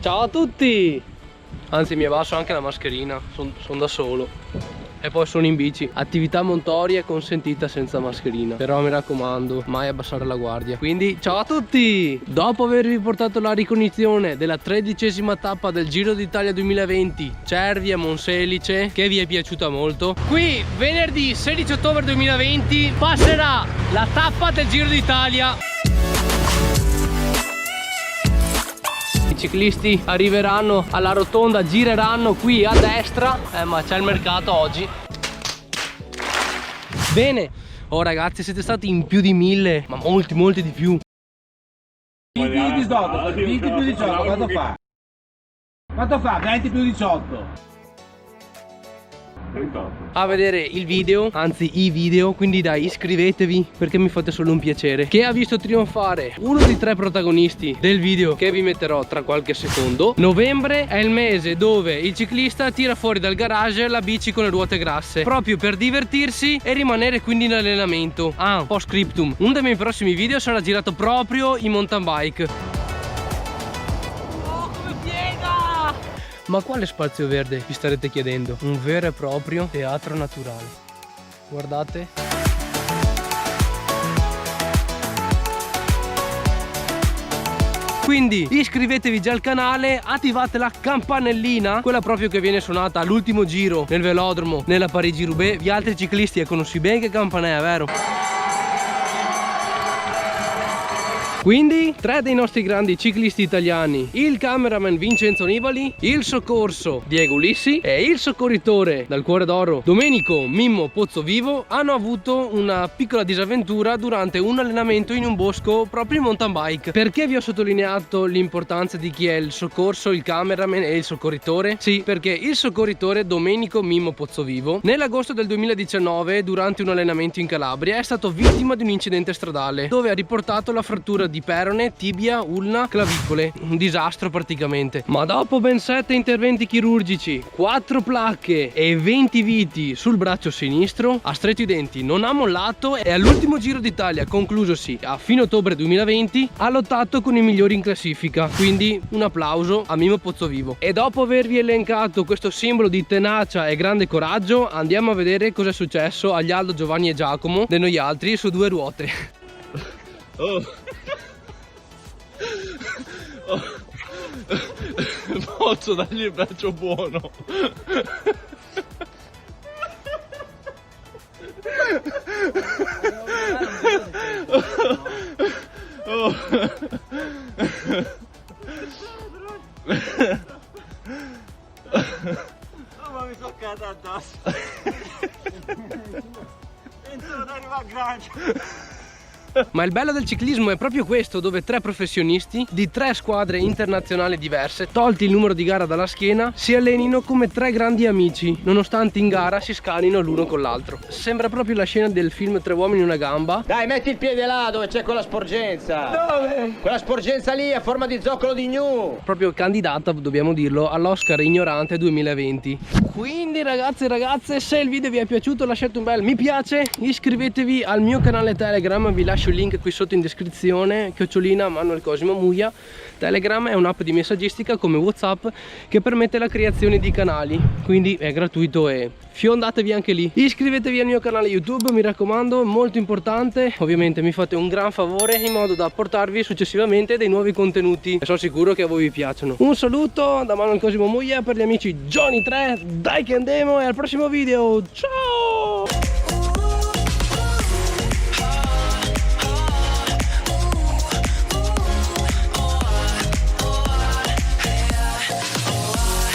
Ciao a tutti! Anzi, mi abbasso anche la mascherina, sono da solo. E poi sono in bici. Attività montoria consentita senza mascherina, però mi raccomando, mai abbassare la guardia. Quindi ciao a tutti! Dopo avervi portato la ricognizione della 13ª tappa del Giro d'Italia 2020 Cervia-Monselice, che vi è piaciuta molto, qui venerdì 16 ottobre 2020 passerà la tappa del Giro d'Italia. I ciclisti arriveranno alla rotonda, gireranno qui a destra, ma c'è il mercato oggi. Bene, oh ragazzi, siete stati in più di 1000, ma molti di più. 20 più 18, 20 più 18, quanto fa? Quanto fa? 20 più 18. A vedere il video, anzi i video, quindi dai, iscrivetevi perché mi fate solo un piacere. Che ha visto trionfare uno dei 3 protagonisti del video che vi metterò tra qualche secondo. Novembre è il mese dove il ciclista tira fuori dal garage la bici con le ruote grasse, proprio per divertirsi e rimanere quindi in allenamento. Ah, post scriptum, uno dei miei prossimi video sarà girato proprio in mountain bike. Ma quale spazio verde, vi starete chiedendo? Un vero e proprio teatro naturale. Guardate. Quindi iscrivetevi già al canale, attivate la campanellina, quella proprio che viene suonata all'ultimo giro nel velodromo, nella Parigi-Roubaix. Gli altri ciclisti conosci bene che campana è, vero? Quindi 3 dei nostri grandi ciclisti italiani, il cameraman Vincenzo Nibali, il soccorso Diego Ulissi e il soccorritore dal cuore d'oro Domenico Mimmo Pozzovivo, hanno avuto una piccola disavventura durante un allenamento in un bosco proprio in mountain bike. Perché vi ho sottolineato l'importanza di chi è il soccorso, il cameraman e il soccorritore? Sì, perché il soccorritore Domenico Mimmo Pozzovivo nell'agosto del 2019, durante un allenamento in Calabria, è stato vittima di un incidente stradale dove ha riportato la frattura di perone, tibia, ulna, clavicole. Un disastro praticamente. Ma dopo ben 7 interventi chirurgici, 4 placche e 20 viti sul braccio sinistro, ha stretto i denti, non ha mollato e all'ultimo Giro d'Italia, conclusosi a fine ottobre 2020, ha lottato con i migliori in classifica. Quindi un applauso a Mimmo Pozzovivo. E dopo avervi elencato questo simbolo di tenacia e grande coraggio, andiamo a vedere cosa è successo agli Aldo, Giovanni e Giacomo de noi altri su 2 ruote. Oh. Oh. Posso dargli il braccio buono. Oh. Ma mi toccata addosso. Penso ad arrivare a Grancia. Ma il bello del ciclismo è proprio questo, dove 3 professionisti di 3 squadre internazionali diverse, tolti il numero di gara dalla schiena, si allenino come 3 grandi amici, nonostante in gara si scanino l'uno con l'altro. Sembra proprio la scena del film 3 uomini una gamba. Dai, metti il piede là dove c'è quella sporgenza. Dove? Quella sporgenza lì a forma di zoccolo di gnu. Proprio candidata, dobbiamo dirlo, all'Oscar Ignorante 2020. Quindi ragazzi e ragazze, se il video vi è piaciuto lasciate un bel mi piace, iscrivetevi al mio canale Telegram, vi lascio il link qui sotto in descrizione, @ Manuel Cosimo Muglia. Telegram è un'app di messaggistica come WhatsApp che permette la creazione di canali, quindi è gratuito e fiondatevi anche lì. Iscrivetevi al mio canale YouTube, mi raccomando, molto importante. Ovviamente mi fate un gran favore in modo da portarvi successivamente dei nuovi contenuti e sono sicuro che a voi vi piacciono. Un saluto da Manuel Cosimo Muglia per gli amici Johnny 3, dai che andiamo e al prossimo video, ciao!